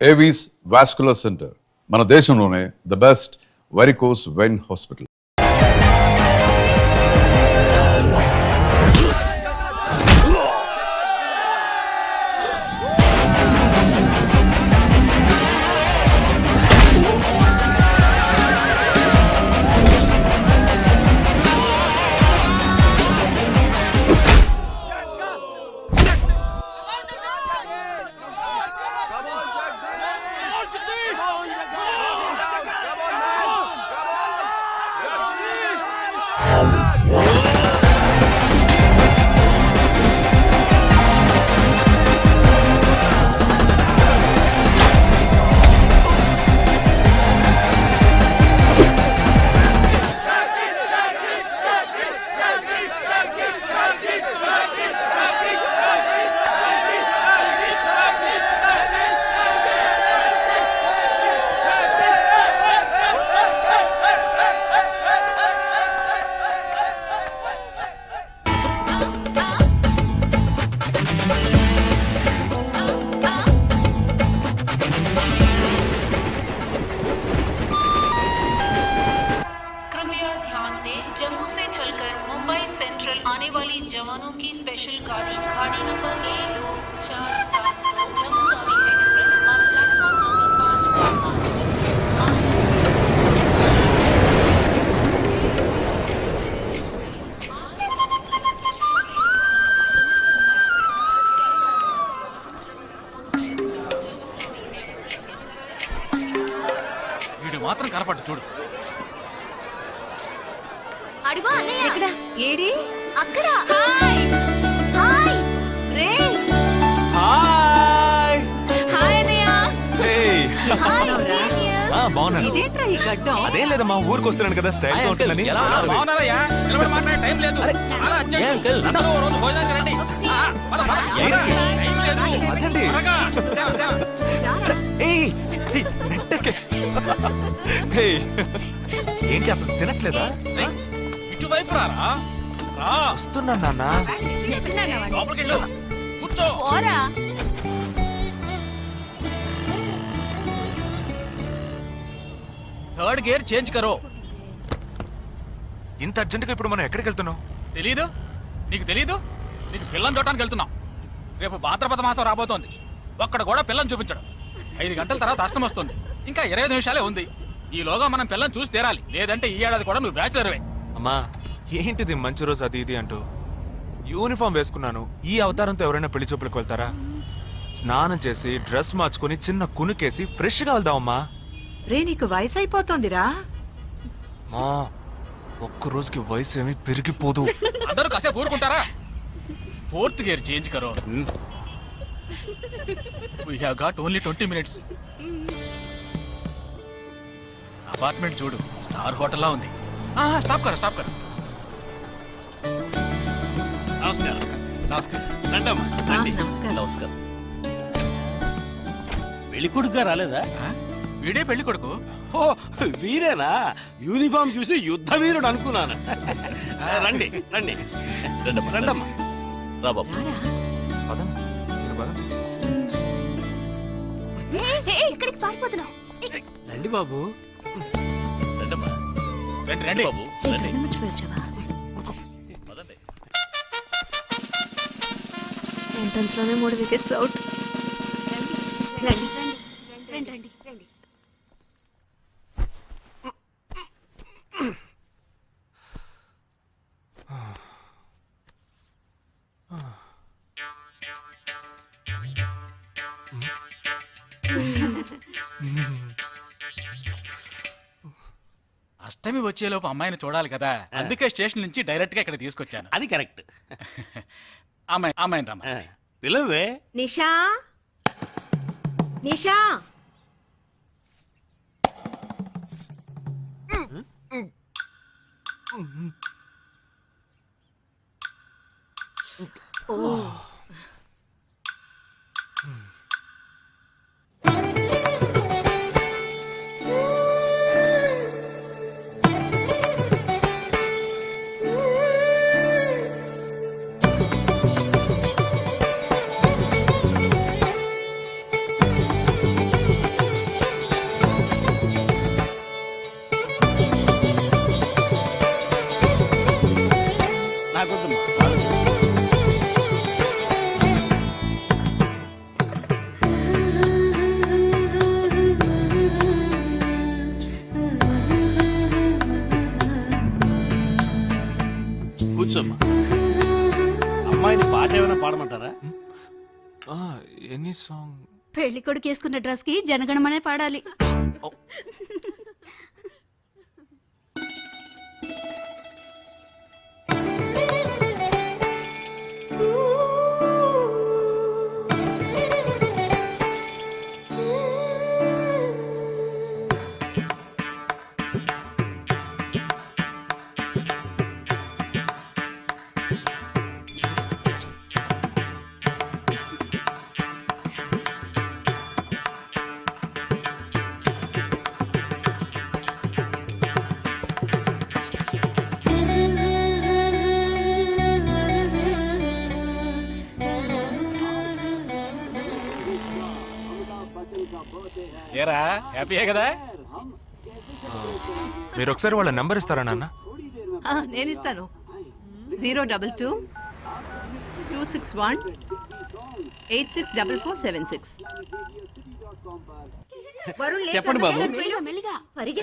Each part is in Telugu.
ఏవీస్ వాస్కులర్ సెంటర్ మన దేశంలోనే the best varicose vein hospital. Jammu से चलकर मुंबई सेंट्रल आने वाली जवानों की स्पेशल गाड़ी गाड़ी नंबर 12472 जम्मू तावी एक्सप्रेस और प्लेटफॉर्म नंबर 5 వీడు మాత్రం కనపట్టు చూడు. అడుగు అన్నయ్య ఎక్కడ ఏడి అక్కడ హాయ్ హాయ్ రే హాయ్ హాయ్ అన్నయ్య హే హాయ్ జీనియస్ బాగున్నాను. ఇదేంట్రా ఈ గడ్డం? అదేం లేదు మా ఊరికి వస్తున్నాను కదా స్టైల్ గా ఉంటుందని. బాగున్నారయ్యా, నిలబడి మాట్లాడే టైం లేదు. అలా అర్జెంట్. అందరూ ఓ రోజు భోజనానికి రండి. పద, పద. టైం లేదు. అదండి. త్వరగా. ఏయ్ నెట్టకే. ఏయ్ ఏంటి అసలు తినట్లేదా? ఇటువైపు రారా. రా. వస్తున్నా నాన్న. లోపలికి వెళ్ళు. కూర్చో. ఓరా థర్డ్ గేర్ చేంజ్ కరో. ఇంత అర్జెంట్ గా ఇప్పుడు మనం ఎక్కడికి వెళ్తున్నాం? తెలీదు? నీకు తెలీదు? నీకు పిల్లని చూడటానికి వెళ్తున్నాం. రేపు భాద్రపద మాసం రాబోతోంది. ఒక్కడ కూడా పిల్లని చూపించడం. 5 గంటల తర్వాత అష్టం వస్తుంది. ఇంకా 25 నిమిషాలే ఉంది. ఈలోగా మనం పిల్లని చూసి తీరాలి. లేదంటే ఈ ఏడాది కూడా నువ్వు బ్యాచులర్వే. అమ్మా ఏంటిది మంచి రోజు అది ఇది అంటూ యూనిఫామ్ వేసుకున్నాను. ఈ అవతారంతో ఎవరైనా పెళ్లి చూపులకు వెళ్తారా? స్నానం చేసి డ్రెస్ మార్చుకుని చిన్న కునుకేసి ఫ్రెష్ గా వెళ్దామమ్మా. రే నీకు వయసు అయిపోతుందిరా. మా ఒక్క రోజుకి వయసు ఏమి పెరిగిపోదు. అందరూ కాసేపు ఊరుకుంటారా? ఫోర్త్ గేర్ చేంజ్ కరో. We have got only 20 minutes. Apartment చూడు, స్టార్ హోటల్లా ఉంది. స్టాప్ కర, స్టాప్ కర. నమస్కారం. నమస్కారం. రండమ్మా, రండి. నమస్కారం. నమస్కారం. పెళ్లి కొడుకుగా రాలేదా? వీడే పెళ్లి కొడుకు. ఓ వీరేనా? యూనిఫామ్ చూసి యుద్ధ వీరుడు అనుకున్నాను. రండి రండి రండమ్మా రండమ్మా. రా బాబు. పదండి, మీరు పదండి. ఇక్కడికి పారిపోతున్నావు. రండి బాబు. రండమ్మా. రండి రండి బాబు రండి. పదండి. ఎంట్రన్స్ లోనే 3 వికెట్స్ అవుట్. రండి రండి రండి రండి. అష్టమి వచ్చేలోపు అమ్మాయిని చూడాలి కదా, అందుకే స్టేషన్ నుంచి డైరెక్ట్ గా ఇక్కడ తీసుకొచ్చాను. అది కరెక్ట్. అమ్మాయిని రమ్మా. పిలవే. నిషా నిషా సాంగ్ పెళ్లి కొడుకు వేసుకున్న డ్రెస్ కి జనగణమనే పాడాలి. ఏరా హ్యాపీయే కదా? మీరు ఒకసారి వాళ్ళ నెంబర్ ఇస్తారా నాన్న? నేను ఇస్తాను. 022 261 864476. చెప్పండి బాబు.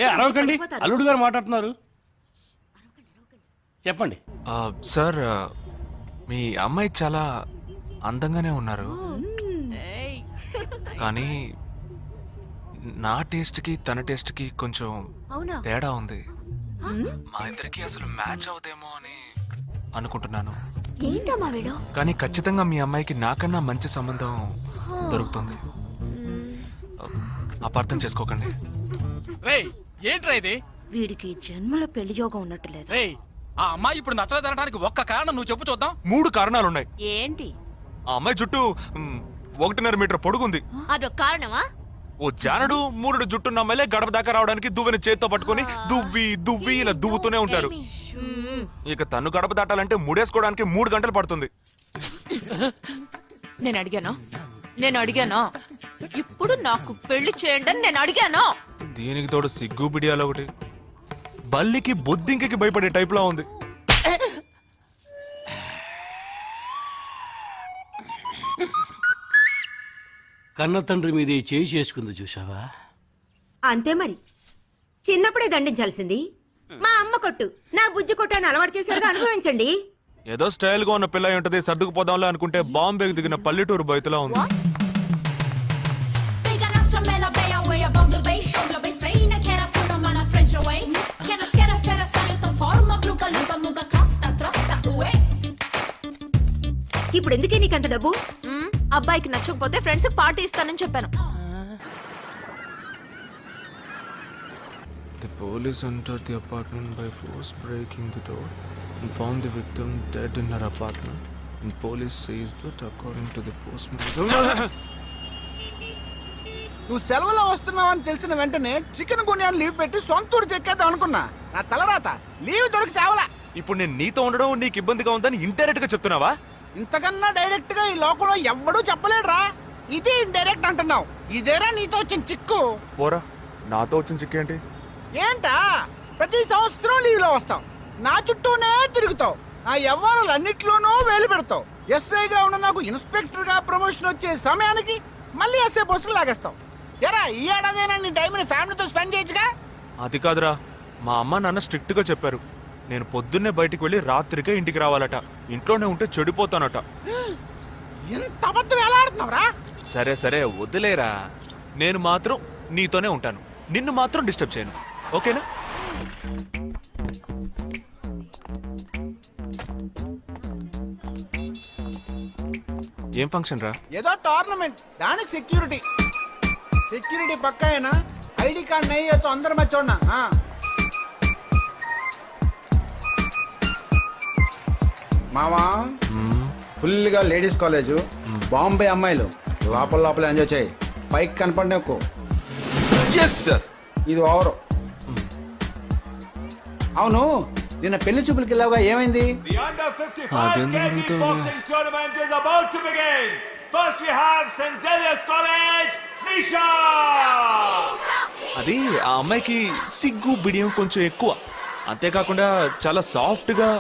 ఏ అరవకండి, అల్లుడు గారు మాట్లాడుతున్నారు. చెప్పండి. సార్ మీ అమ్మాయి చాలా అందంగానే ఉన్నారు, కానీ నా టేస్ట్కి తన టేస్ట్కి కొంచెం తేడా ఉంది. మా ఇద్దరికి అసలు మ్యాచ్ అవుదేమో అని అనుకుంటున్నాను. ఏంటమ్మా వీడు? కానీ ఖచ్చితంగా మీ అమ్మాయికి నాకన్నా మంచి సంబంధం దొరుకుతుంది. అపార్థం చేసుకోకండి. రేయ్ ఏంట్రా ఇది? వీడికి జన్మలో పెళ్లి యోగం ఉన్నట్టు లేదు. రేయ్ ఆ అమ్మాయి ఇప్పుడు నచ్చలేదనడానికి ఒక్క కారణం నువ్వు చెప్పు చూద్దాం. 3 కారణాలున్నాయి. ఏంటి? ఆ అమ్మాయి జుట్టు 1.5 మీటర్ పొడుగుంది. అదొక కారణమా? ఓ జానడు 3 జుట్టున్న అమ్మాయిలే గడప దాకా రావడానికి దువ్వెని చేత్తో పట్టుకొని దువ్వి దువ్వి ఇలా దువ్వుతూనే ఉంటారు. ఇక తను గడప దాటాలంటే ముడేసుకోవడానికి 3 గంటలు పడుతుంది. నేను అడిగాను. ఇప్పుడు నాకు పెళ్లి చేయండి అని నేను అడిగాను. దీనికి తోడు సిగ్గు బిడియాలో ఒకటి. బల్లికి బొద్దింకకి భయపడే టైప్ లో ఉంది. కన్న తండ్రి మీదే చేయి చేసుకుంది చూసావా? అంతే మరి. చిన్నప్పుడే దండించాల్సింది. మా అమ్మ కొట్టు, నా బుజ్జి కొట్టు అని అలవాటు చేశారుగా, అనుభవించండి. ఏదో స్టైల్ గా ఉన్న పిల్ల ఉంటది, సర్దుకుపోదాంలో అనుకుంటే బాంబేకి దిగిన పల్లెటూరు బయటలా ఉంది. ఇప్పుడు ఎందుకే నీకంత డబ్బు? అబ్బాయికి నచ్చకపోతే ఫ్రెండ్స్ పార్టీ ఇస్తానని చెప్పాను. The police entered the apartment by force, breaking the door and found the victim dead in her apartment. And police says that according to the postmortem. నువ్వు సెలవులో వస్తున్నావని తెలిసిన వెంటనే చికెన్ గున్యాన్ని లీవ్ పెట్టి సొంతూరు చెక్కేద్దాం అనుకున్నా. నా తలరాత లీవ్ దొరికి చావలా. ఇప్పుడు నేను నీతో ఉండడం నీకు ఇబ్బందిగా ఉందని ఇండైరెక్ట్ గా చెప్తున్నావా? ఇంతకన్నా డైరెక్ట్ గా ఈ లోకంలో ఎవ్వడూ చెప్పలేడురా. ఇది ఇండైరెక్ట్ అంటున్నావు. ఇదేరా నీతో వచ్చిన చిక్కు. పోరా, నాతో వచ్చిన చిక్కేంటి? ఏంటా ప్రతి సంవత్సరం లీవ్ లో వస్తావు, నా చుట్టూనే తిరుగుతావు, నా వ్యవహారాలు అన్నిట్లోనూ వేలు పెడతావు. ఎస్ఐగా ఉన్న నాకు ఇన్స్పెక్టర్ గా ప్రమోషన్ వచ్చే సమయానికి మళ్ళీ ఎస్ఐ పోస్టుకు లాగేస్తావు. ఎరా ఈ ఏడాదైనా నీ టైంని ఫ్యామిలీతో స్పెండ్ చేయొచ్చుగా. అది కాదురా, మా అమ్మ నాన్న స్ట్రిక్ట్ గా చెప్పారు. నేను పొద్దున్నే బయటికి వెళ్ళి రాత్రికే ఇంటికి రావాలట. ఇంట్లోనే ఉంటే చెడిపోతానట. ఎంత అబద్ధం ఎలా ఆడుతున్నావురా? సరే సరే వదిలేరా, నేను మాత్రం నీతోనే ఉంటాను, నిన్ను మాత్రం డిస్టర్బ్ చేయను, ఓకేనా? ఏం ఫంక్షన్ రా? ఏదో టోర్నమెంట్, దానికి సెక్యూరిటీ పక్కా అయినా ఐడి కార్డ్ నయ్యి తో అందరం మర్చోన్నా. మామా ఫుల్ గా లేడీస్ కాలేజ్, బాంబే అమ్మాయిలు, లోపల ఎంజాయ్ చేయి, పైకి కనపడి ఎక్కువ. ఇది ఓవరు. అవును, నిన్న పెళ్లి చూపులకి వెళ్ళావుగా, ఏమైంది? అది ఆ అమ్మాయికి సిగ్గు బిడియం కొంచెం ఎక్కువ. అంతేకాకుండా చాలా సాఫ్ట్ గా.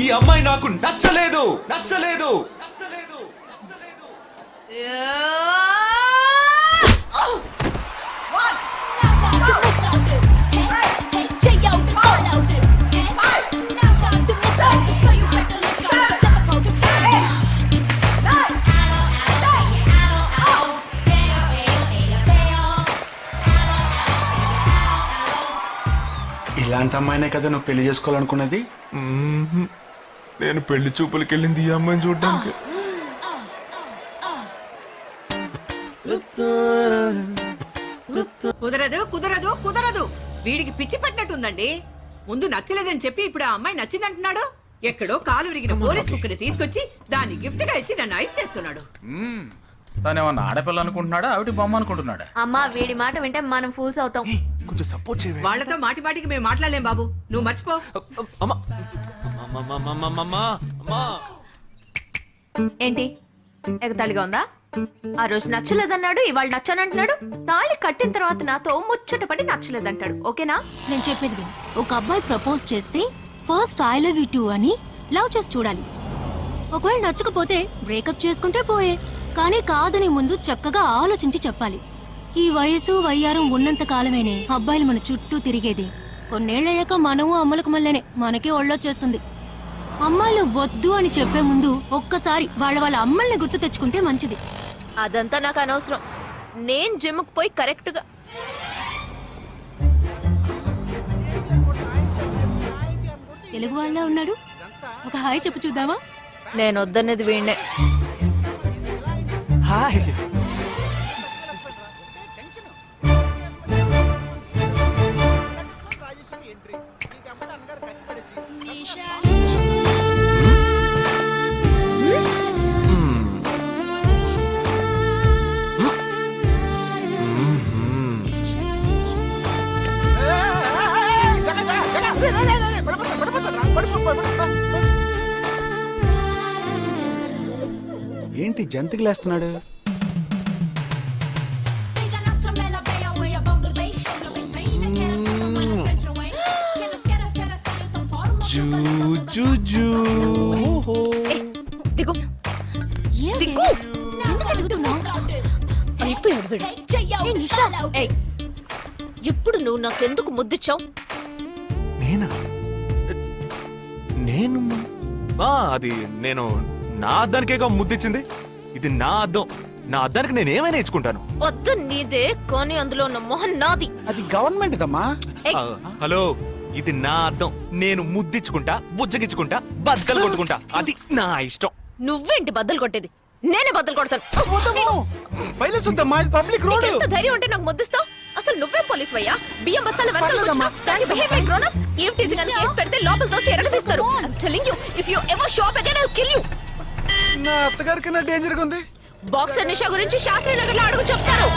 ఈ అమ్మాయి నాకు నచ్చలేదు నచ్చలేదు ఇలాంటి అమ్మాయినే కదా నువ్వు పెళ్లి చేసుకోవాలనుకున్నది. నేను పెళ్లి చూపులకి వెళ్ళింది ఈ అమ్మాయిని చూడడానికి. కుదరదు కుదరదు కుదరదు. వీడికి పిచ్చి పట్టినట్టుందండి. ముందు నచ్చలేదని చెప్పి ఇప్పుడు ఆ అమ్మాయి నచ్చిందంటున్నాడు. ఎక్కడో కాలు విరిగిన పోలీస్ కుక్కని తీసుకొచ్చి దాన్ని గిఫ్ట్ గా ఇచ్చి నన్ను ఐస్ చేస్తున్నాడు. తనేమన్నా ఆడపిల్ల అనుకుంటున్నాడా ఆవిడ బొమ్మ అనుకుంటున్నాడా? అమ్మా వీడి మాట వింటే మనం ఫూల్స్ అవుతాం. కొంచెం సపోర్ట్ చేయవే. వాళ్ళతో మాటి మాటికి మేము మాట్లాడలేం బాబు, నువ్వు మర్చిపో. అమ్మా అమ్మా అమ్మా అమ్మా అమ్మా. ఏంటి ఎగతాళిగా ఉందా? ఆ రోజు నచ్చలేదన్నాడు, ఇవాళ నచ్చానంటున్నాడు. తాళి కట్టిన తర్వాత నాతో ముచ్చటపడి నచ్చలేదంటాడు. ఓకేనా? నేను చెప్పేది విను. ఒక అబ్బాయి ప్రపోజ్ చేస్తే first I love you two అని లవ్ చేసి చూడాలి. ఒకవేళ నచ్చకపోతే బ్రేకప్ చేసుకుంటే పోయే, కానీ కాదని ముందు చక్కగా ఆలోచించి చెప్పాలి. ఈ వయసు వయ్యారం ఉన్నంత కాలమేనే అబ్బాయిలు మన చుట్టూ తిరిగేది. కొన్నేళ్లయ్యాక మనము అమ్మలకు మళ్ళీనే మనకే ఒళ్ళొచ్చేస్తుంది. అమ్మాయిలు వద్దు అని చెప్పే ముందు ఒక్కసారి వాళ్ళ అమ్మల్ని గుర్తు తెచ్చుకుంటే మంచిది. అదంతా నాకు అనవసరం. నేను జిమ్కి పోయి కరెక్ట్ గా తెలుగు వాళ్ళ ఉన్నాడు, ఒక హాయ్ చెప్పు చూద్దామా? నేను వద్దన్నది వీణ్ణే. హాయ్. ఏంటి జంతికలేస్తున్నాడు? దిగు దిగు. ఎందుకు అడుగుతున్నావు? అయిపోయాడు వీడు. ఏయ్, ఇప్పుడు నువ్వు నాకెందుకు ముద్దిచ్చావు? నేనా? నేను అది నేను నా అద్దానికేగా ముద్దిచ్చింది. ఇది నా అద్దం. నా అద్దానికి నేను ఏమైనా ఇచ్చుకుంటాను. వద్దు నీదే, కానీ అందులో ఉన్న మొహం నాది. అది గవర్నమెంట్ దమ్మా. ఏయ్, హలో, ఇది నా అద్దం. నేను ముద్దిచ్చుకుంటా, బుజ్జగిచ్చుకుంటా, బద్దలు కొట్టుకుంటా. అది నా ఇష్టం. నువ్వేంటి బద్దలు కొట్టేది? నేనే బద్దలు కొడతాను. Public road. ఎంత ధైర్యం ఉంటే నాకు ముద్దిస్తావు? అసలు నువ్వే పోలీస్ వయ్యా? బియ్యం బస్తాల వెనకాల కూర్చున్నావు. దానికి behave like grown-ups. ఏం teasing అని కేసు పెడితే లోపల తోసి ఎరగదీస్తారు. I'm telling you, if you ever show up again, I'll kill you. నా అత్తగారికి నా డేంజర్ గా ఉంది. బాక్సర్ నిషా గురించి శాస్త్రి నగర్ లో అడుగు చెప్తారు.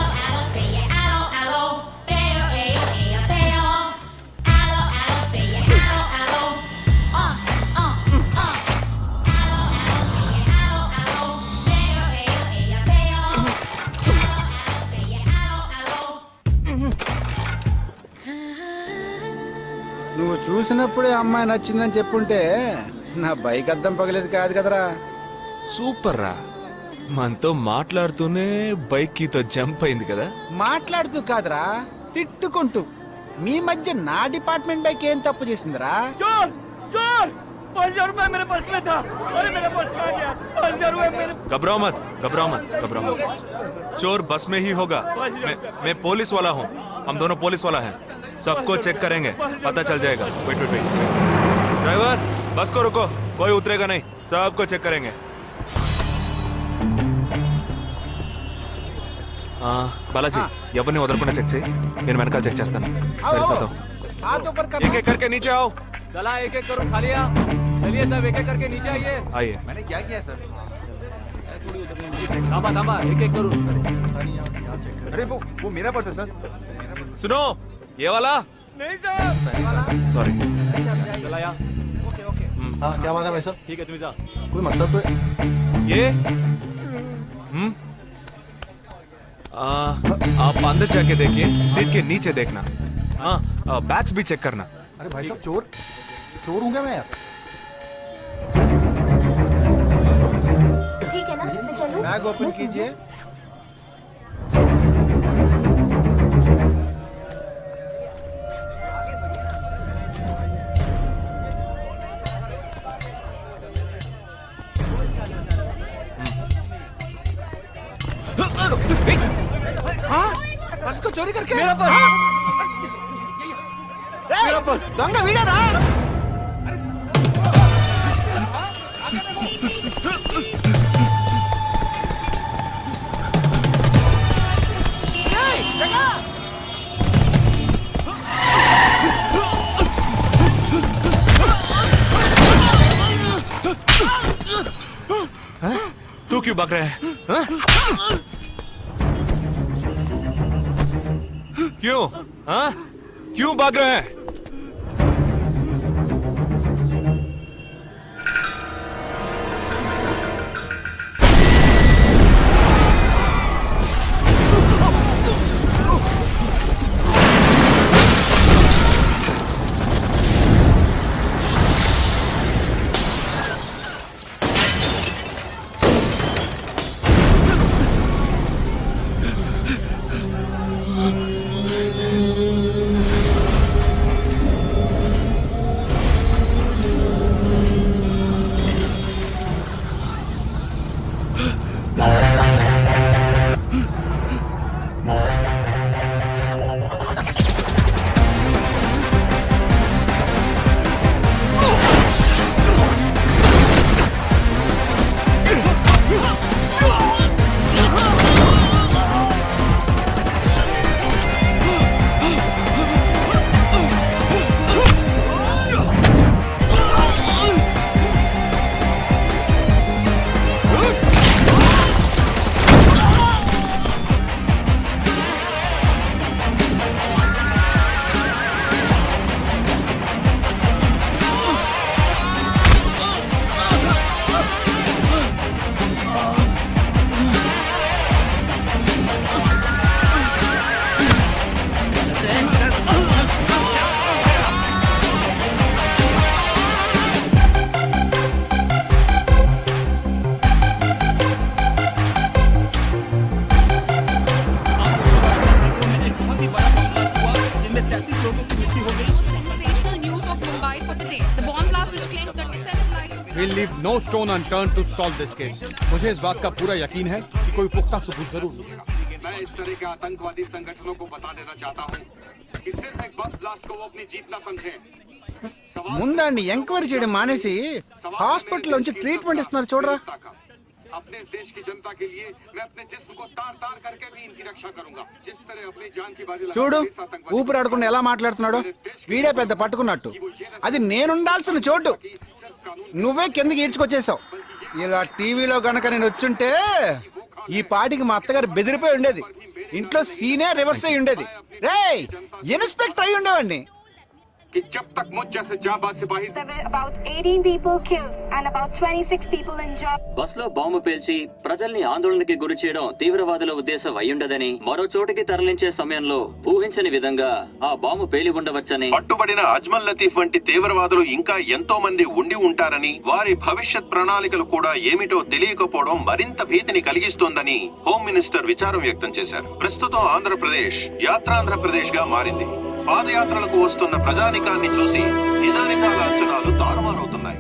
నువ్వు చూసినప్పుడే అమ్మాయి నచ్చిందని చెప్పుంటే నా బైక్ అద్దం పగలేదు కాదు కదరా. సూపర్ రా. మనతో మాట్లాడుతూనే బైక్ కీతో జంప్ అయింది కదా. మాట్లాడుతూ కాదురా, తిట్టుకుంటూ. మీ మధ్య నా డిపార్ట్మెంట్ బైక్ ఏం తప్పు చేసిందిరా? घबराओ मत, घबराओ मत, घबराओ मत. चोर बस में ही होगा. मैं पुलिस वाला हूँ. हम दोनों पुलिस वाला हैं. सबको चेक करेंगे, पता चल जाएगा. Wait wait wait. ड्राइवर, बस को रुको. कोई उतरेगा नहीं. सबको चेक करेंगे. बालाजी, ఎవరిని వదలకుండా చెక్ చేయి. నేను వెనకాల చెక్ చేస్తాను. एक एक करके नीचे आओ. चला एक एक करो खा लिया. चलिए सब एक एक करके नीचे आइए. आइए. मैंने क्या किया सर? थांबा थांबा एक एक करो. अरे वो मेरा पर्स है सर. सुनो, ये वाला नहीं सर. सॉरी. चला यार. हाँ, क्या बात है भाई साहब? ठीक है तुम जा. कोई मतलब तो ये आप अंदर जाके देखिए. सीट के नीचे देखना. हाँ, बैग्स भी चेक करना. अरे भाई साहब, चोर हूँ क्या मैं यार? बैग ओपन कीजिए। हाँ? पर्स को चोरी करके मेरा पर्स! हाँ? मेरा पर्स! दंग वीडा रा तू क्यों भाग रहा है हाँ? क्यों हाँ क्यों भाग रहा है We'll leave no stone unturned to solve this case. मुझे इस बात का पूरा यकीन है कि कोई पुख्ता सबूत जरूर मिलेगा। मैं इस तरह के आतंकवादी संगठनों को बता देना चाहता हूँ कि सिर्फ एक बस ब्लास्ट को वो अपनी जीत ना समझें। ముందండి ఎంక్వైరీ చేయడం మానేసి హాస్పిటల్ నుంచి ట్రీట్మెంట్ ఇస్తున్నారు చూడరా अपने देश की जनता के लिए मैं अपने जिस्म को तार तार करके भी इनकी रक्षा करूंगा जिस तरह अपनी जान की बाजी చూడు ఊపిరాడకుండా ఎలా మాట్లాడుతున్నాడు వీడే పెద్ద పట్టుకున్నట్టు అది నేనుండాల్సిన చోటు నువ్వే కిందకి ఈడ్చుకొచ్చేసావు ఇలా టీవీలో గనక నేను వచ్చుంటే ఈ పాటికి మా అత్తగారు బెదిరిపోయి ఉండేది ఇంట్లో సీనే రివర్స్ అయి ఉండేది రేయ్ ఇన్స్పెక్టర్ అయి ఉండేవాడిని कि जब तक मुझ जैसे जाबाज सिपाही about 18 people killed and about 26 people injured. Bus లో బాంబు పేల్చి ప్రజల్ని ఆందోళనకి గురి చేయడం తీవ్రవాదుల ఉద్దేశం అయ్యుండదని మరో చోటికి తరలించే సమయంలో ఊహించని విధంగా ఆ బాంబు పేలి ఉండవచ్చని పట్టుబడిన అజ్మల్ లతీఫ్ వంటి తీవ్రవాదులు ఇంకా ఎంతో మంది ఉండి ఉంటారని వారి భవిష్యత్ ప్రణాళికలు కూడా ఏమిటో తెలియకపోవడం మరింత భీతిని కలిగిస్తోందని హోమ్ మినిస్టర్ విచారం వ్యక్తం చేశారు ప్రస్తుతం ఆంధ్రప్రదేశ్ యాత్రాంధ్రప్రదేశ్ గా మారింది పాదయాత్రలకు వస్తున్న ప్రజానికాన్ని చూసి నిజానికాల అంచనాలు తారుమారవుతున్నాయి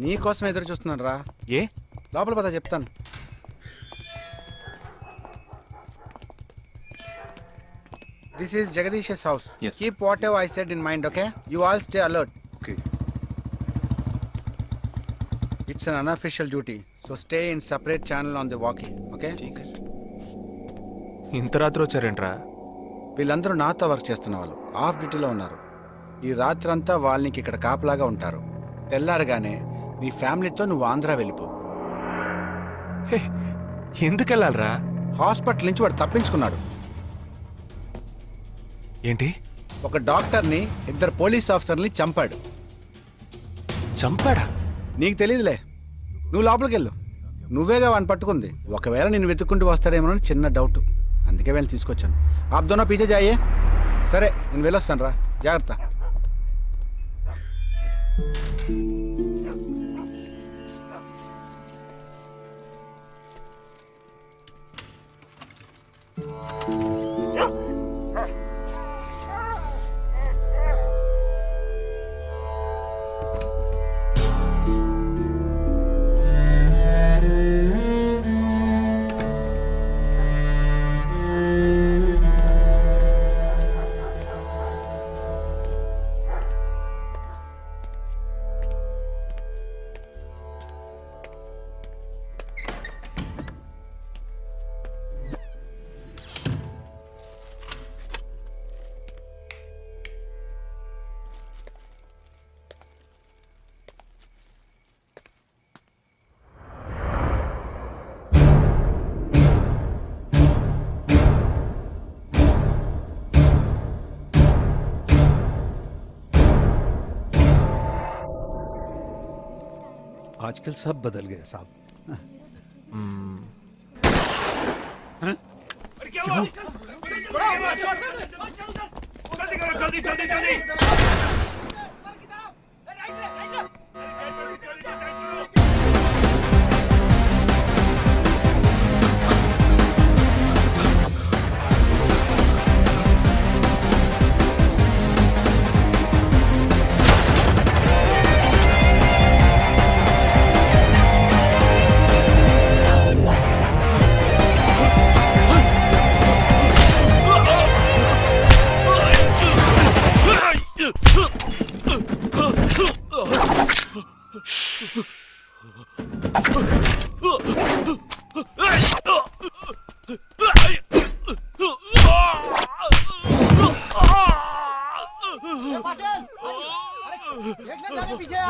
నీకోసం ఎదురు చూస్తున్నాను రా. ఏ లోపల పద చెప్తాను. This is Jagadish house. Keep what ever I said in mind, okay? You all stay alert. Okay. It's an unofficial duty, so stay in separate channel on the walkie, okay? ఇంత రాత్రి వచ్చారేంట్రా? వీళ్ళందరూ నాతో వర్క్ చేస్తున్న వాళ్ళు, ఆఫ్ డ్యూటీలో ఉన్నారు. ఈ రాత్రంతా వాళ్ళకి ఇక్కడ కాపలాగా ఉంటారు. తెల్లారగానే నీ ఫ్యామిలీతో నువ్వు ఆంధ్ర వెళ్ళిపో. హే, ఎందుకు వెళ్ళాలరా? హాస్పిటల్ నుంచి వాడు తప్పించుకున్నాడు. ఏంటి? ఒక డాక్టర్ని, 2 పోలీస్ ఆఫీసర్ని చంపాడు. చంపాడా? నీకు తెలియదులే, నువ్వు లోపలికి వెళ్ళు. నువ్వేగా వాడిని పట్టుకుంది. ఒకవేళ నేను వెతుక్కుంటూ వస్తాడేమో చిన్న డౌట్, అందుకే వెళ్ళి తీసుకొచ్చాను. ఆప్ దోనో పీछे जाइए. సరే నేను వెళ్ళొస్తాను రా, జాగ్రత్త. आजकल सब बदल गया साहब. पीछे